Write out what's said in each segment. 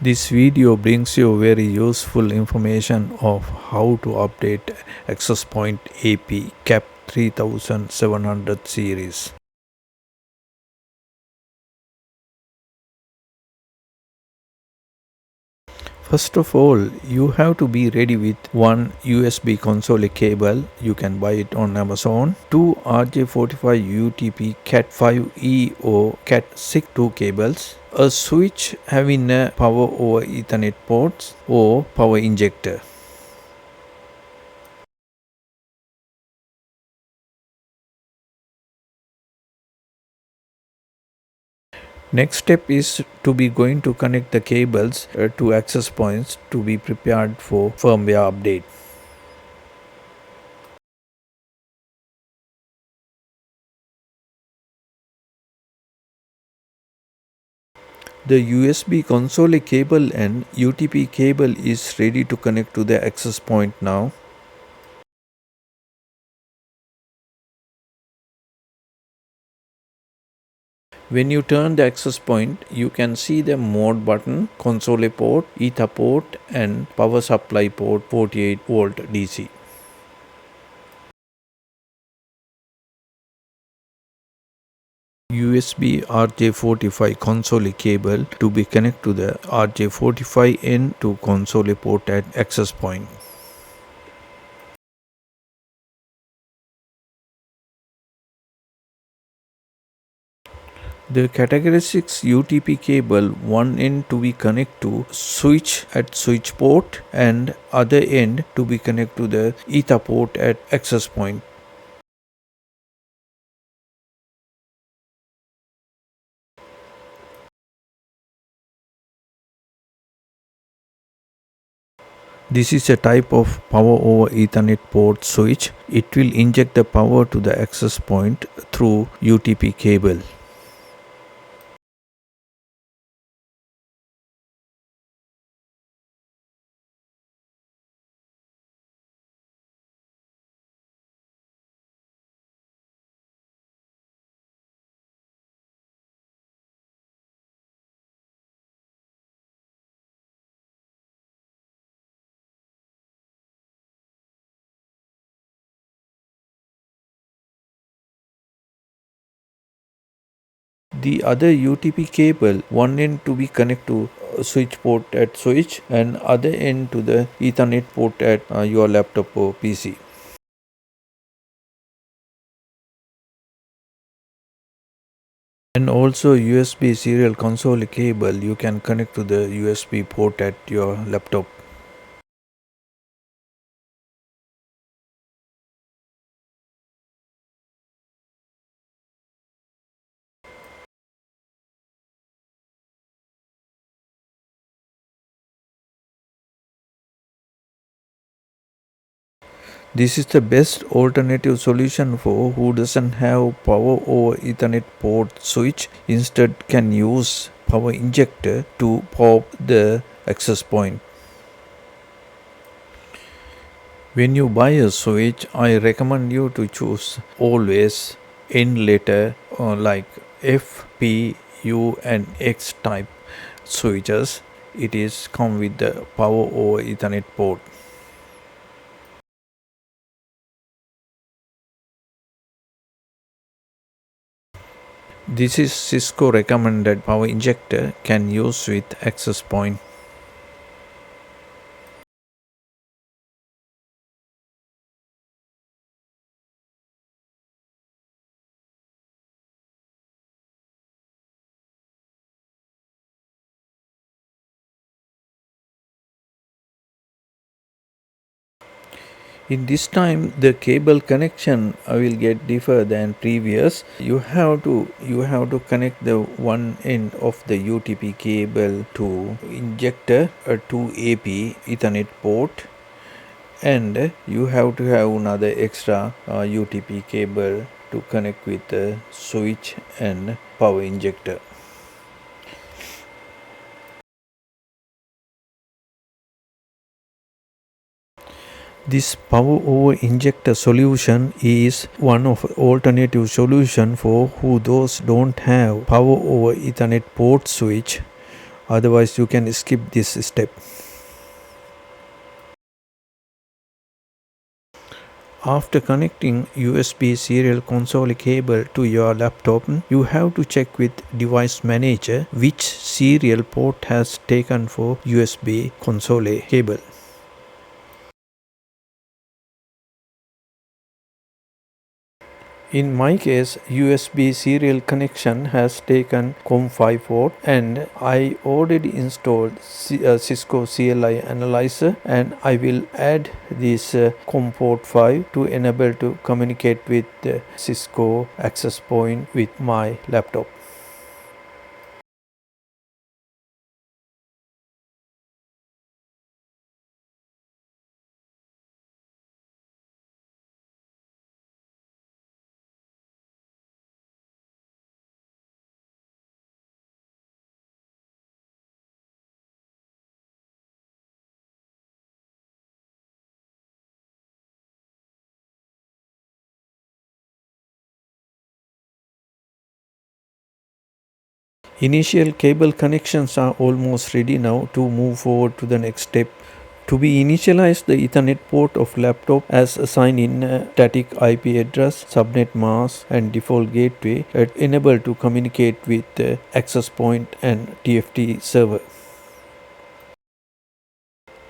This video brings you very useful information of how to update AccessPoint AP cap3700 series. First of all, you have to be ready with one USB console cable. You can buy it on Amazon. Two RJ45 UTP Cat5e or Cat6 2 cables. A switch having a power over Ethernet ports or power injector. Next step is to be going to connect the cables to access points to be prepared for firmware update. The USB console cable and UTP cable is ready to connect to the access point now. When you turn the access point, you can see the mode button, console port, ether port and power supply port 48 volt DC. USB RJ45 console cable to be connected to the RJ45N to console port at access point. The category 6 UTP cable one end to be connected to switch at switch port and other end to be connected to the ether port at access point. This is a type of power over Ethernet port switch. It will inject the power to the access point through UTP cable. The other UTP cable, one end to be connected to switch port at switch and other end to the Ethernet port at your laptop or PC. And also USB serial console cable you can connect to the USB port at your laptop. This is the best alternative solution for who doesn't have power over Ethernet port switch. Instead can use power injector to pop the access point. When you buy a switch, I recommend you to choose always N letter like F, P, U and X type switches. It is come with the power over Ethernet port. This is Cisco recommended power injector can use with access point. In this time the cable connection will get differ than previous. You have to connect the one end of the UTP cable to injector to AP Ethernet port, and you have to have another extra UTP cable to connect with the switch and power injector. This power over injector solution is one of alternative solution for who those don't have power over Ethernet port switch. otherwise you can skip this step. After connecting USB serial console cable to your laptop, you have to check with Device Manager which serial port has taken for USB console cable. In my case, USB serial connection has taken COM5 port, and I already installed Cisco CLI analyzer, and I will add this COM port 5 to enable to communicate with Cisco Access Point with my laptop. Initial cable connections are almost ready now to move forward to the next step. To be initialized, the Ethernet port of laptop as assigned in static IP address, subnet mask, and default gateway enable to communicate with AccessPoint and TFTP server.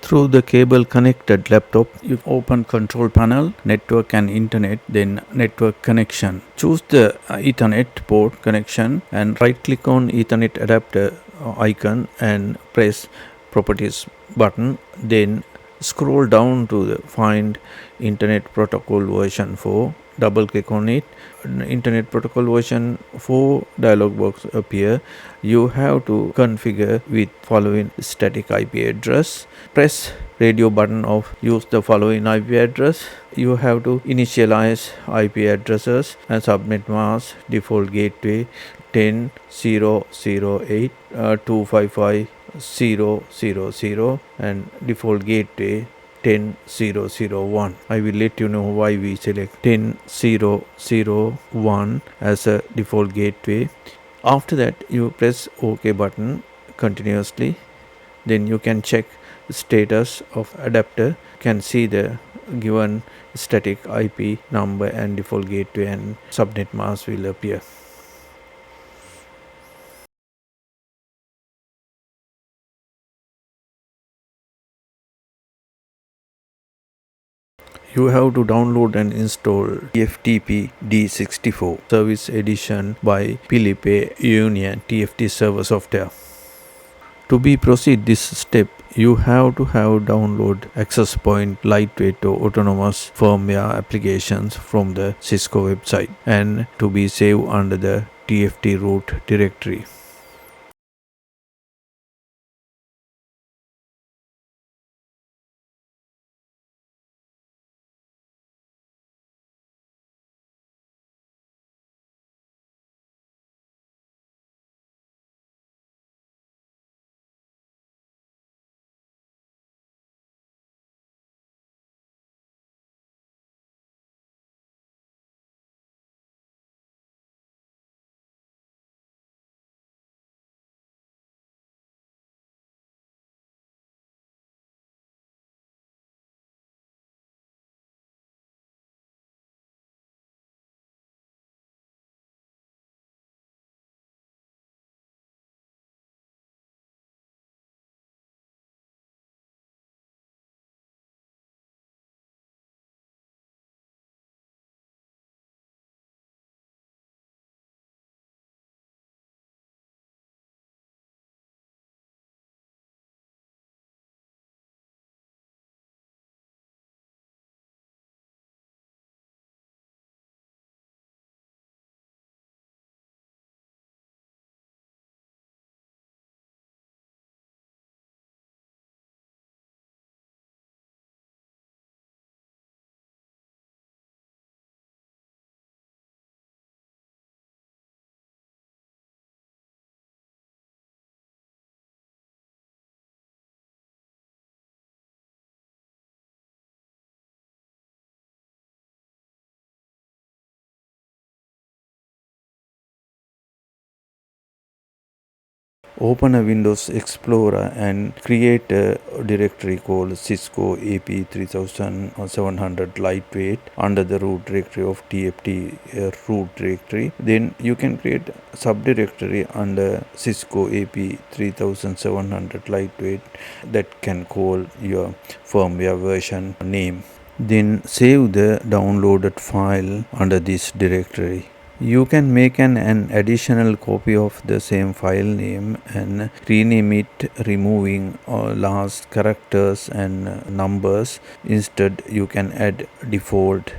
Through the cable connected laptop, you open control panel, network and internet, then network connection. Choose the Ethernet port connection and right click on Ethernet adapter icon and press properties button. Then scroll down to the find Internet Protocol version 4. Double click on it. Internet Protocol version 4 dialog box appear. You have to configure with following static IP address. Press radio button of use the following IP address. You have to initialize IP addresses and subnet mask, default gateway 10.0.0.8, 255.0.0.0 and default gateway 10.0.0.1. I will let you know why we select 10.0.0.1 as a default gateway. After that, you press OK button continuously. Then you can check the status of adapter. You can see the given static IP number and default gateway and subnet mask will appear. You have to download and install TFTP D64 Service Edition by Philippe Jounin TFT Server Software. To be proceed this step, you have to have download AccessPoint lightweight to autonomous firmware applications from the Cisco website and to be saved under the TFT root directory. Open a Windows Explorer and create a directory called Cisco AP3700 lightweight under the root directory of TFT root directory. Then you can create a subdirectory under Cisco AP3700 lightweight that can call your firmware version name. Then save the downloaded file under this directory. You can make an additional copy of the same file name and rename it, removing last characters and numbers. Instead, you can add default.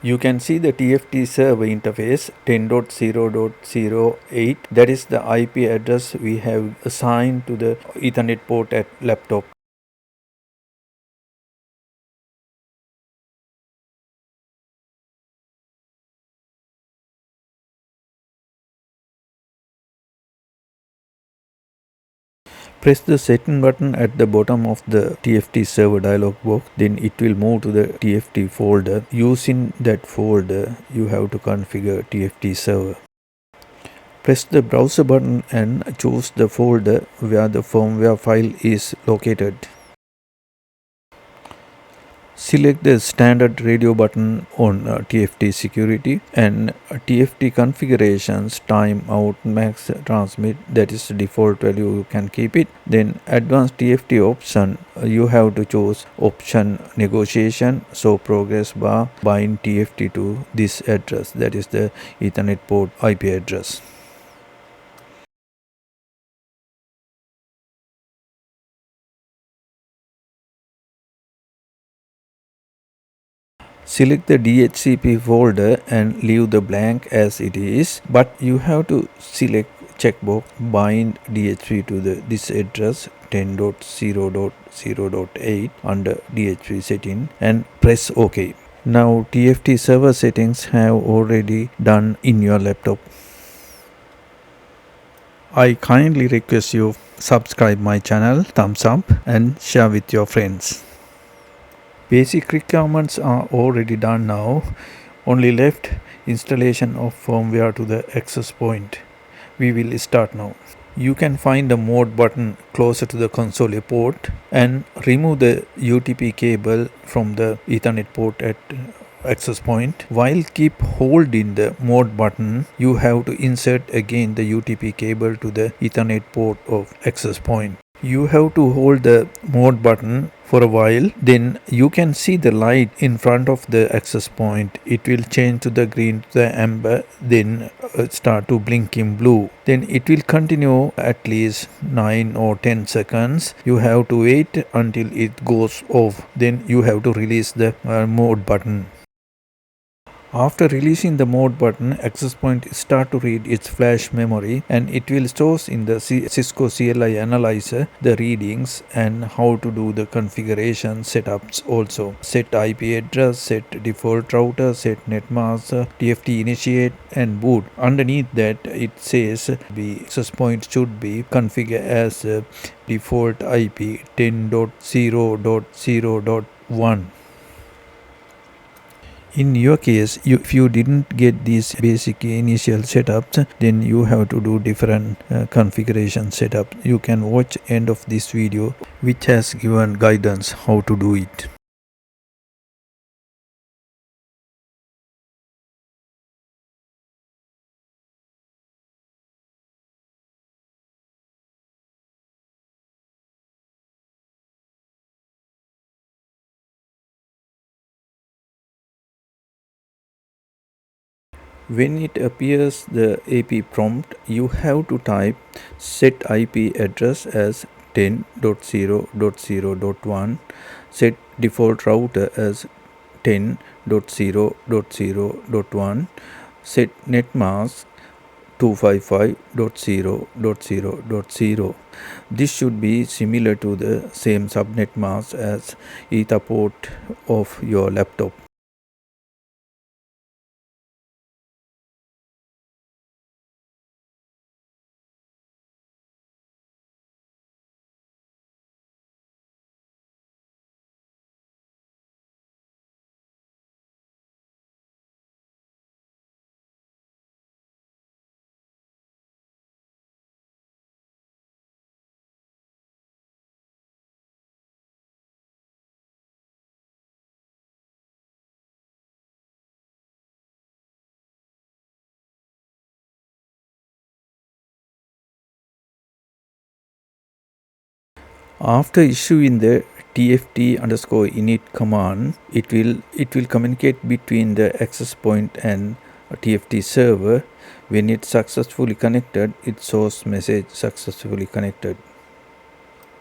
You can see the TFT server interface 10.0.08. That is the IP address we have assigned to the Ethernet port at laptop. Press the setting button at the bottom of the TFT server dialog box. Then it will move to the TFT folder. Using that folder, you have to configure TFT server. Press the browser button and choose the folder where the firmware file is located. Select the standard radio button on TFT security and TFT configurations timeout max transmit, that is the default value, you can keep it. Then advanced TFT option, you have to choose option negotiation, so progress bar bind TFT to this address, that is the Ethernet port IP address. Select the DHCP folder and leave the blank as it is, but you have to select checkbox bind DHCP to this address 10.0.0.8 under DHCP setting and press OK. Now TFT server settings have already done in your laptop. I kindly request you subscribe my channel, thumbs up and share with your friends. Basic requirements are already done now. Only left installation of firmware to the access point. We will start now. You can find the mode button closer to the console port and remove the UTP cable from the Ethernet port at access point. While keep holding the mode button, you have to insert again the UTP cable to the Ethernet port of access point. You have to hold the mode button for a while, then you can see the light in front of the access point. It will change to the green to the amber, then start to blink in blue. Then it will continue at least 9 or 10 seconds. You have to wait until it goes off. Then you have to release the mode button. After releasing the mode button, AccessPoint start to read its flash memory and it will store in the Cisco CLI analyzer the readings and how to do the configuration setups also. Set IP address, set default router, set Netmask, TFT initiate and boot. Underneath that it says the AccessPoint should be configured as default IP 10.0.0.1. In your case, if you didn't get these basic initial setups, then you have to do different configuration setup. You can watch end of this video which has given guidance how to do it. When it appears the AP prompt, you have to type set IP address as 10.0.0.1, set default router as 10.0.0.1, set netmask 255.0.0.0. This should be similar to the same subnet mask as Ether port of your laptop. After issuing the tft_init command, it will communicate between the access point and a TFT server. When it's successfully connected, it shows message successfully connected.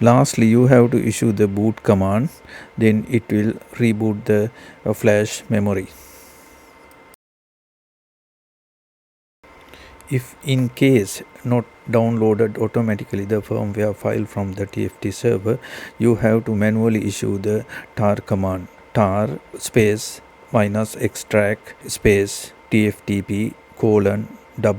Lastly, you have to issue the boot command, then it will reboot the flash memory. If in case not downloaded automatically the firmware file from the TFT server, you have to manually issue the tar command, tar space minus extract space tftp colon // IP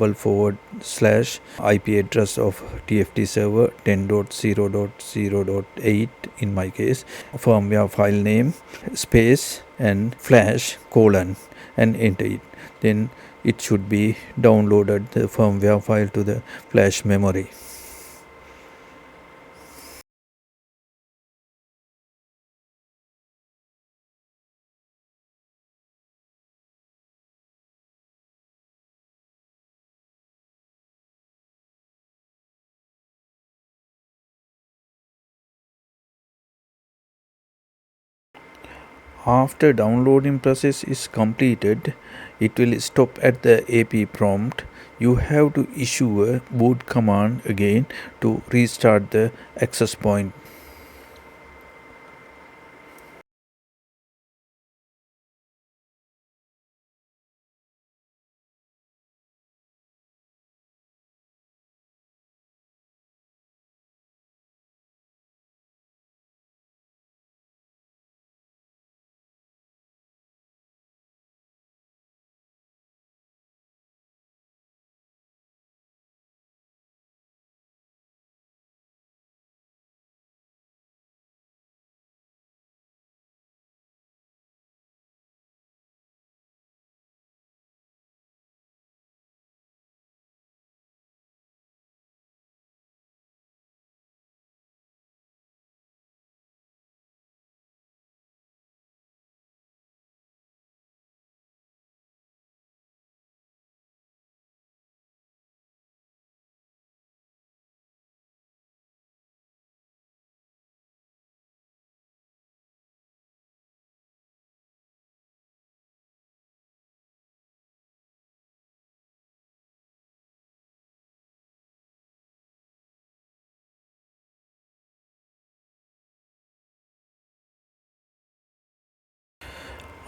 address of TFT server 10.0.0.8 in my case, firmware file name space and flash colon and enter it. Then it should be downloaded the firmware file to the flash memory. After downloading process is completed, it will stop at the AP prompt. You have to issue a boot command again to restart the access point.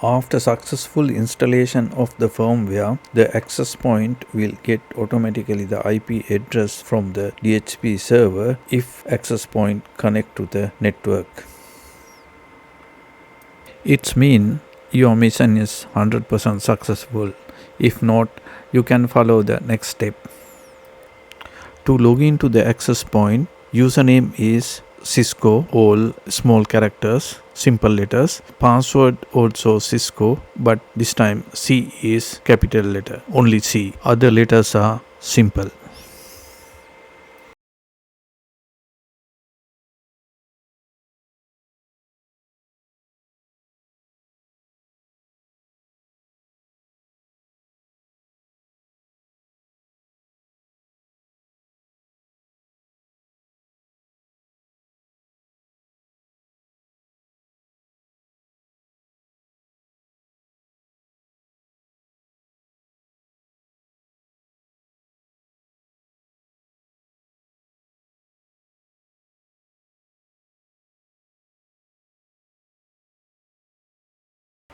After successful installation of the firmware, the access point will get automatically the IP address from the DHCP server if access point connect to the network. It's mean your mission is 100% successful. If not, you can follow the next step. To log into the access point, username is Cisco, all small characters, simple letters. Password also Cisco, but this time C is capital letter, only C. Other letters are simple.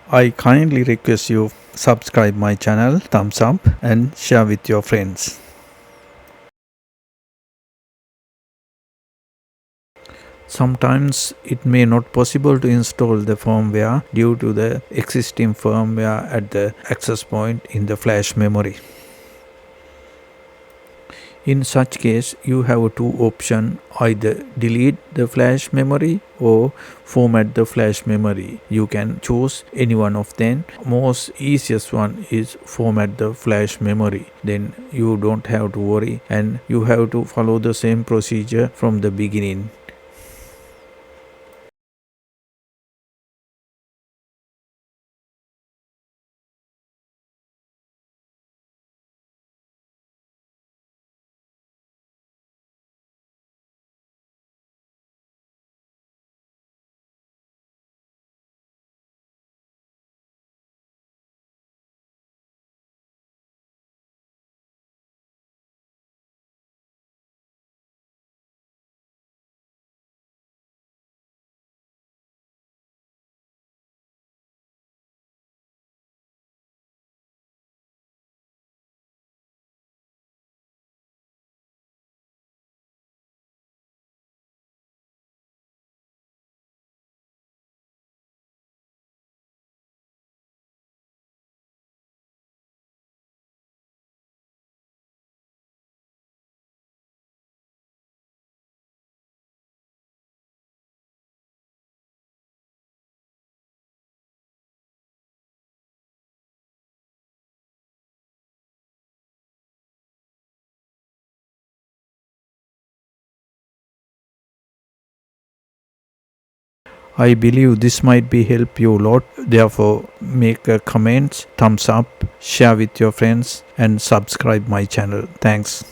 I kindly request you subscribe my channel, thumbs up and share with your friends. Sometimes it may not possible to install the firmware due to the existing firmware at the access point in the flash memory. In such case, you have two options: either delete the flash memory or format the flash memory. You can choose any one of them. Most easiest one is format the flash memory. Then you don't have to worry and you have to follow the same procedure from the beginning. I believe this might be help you a lot. Therefore, make a comment, thumbs up, share with your friends, and subscribe my channel. Thanks.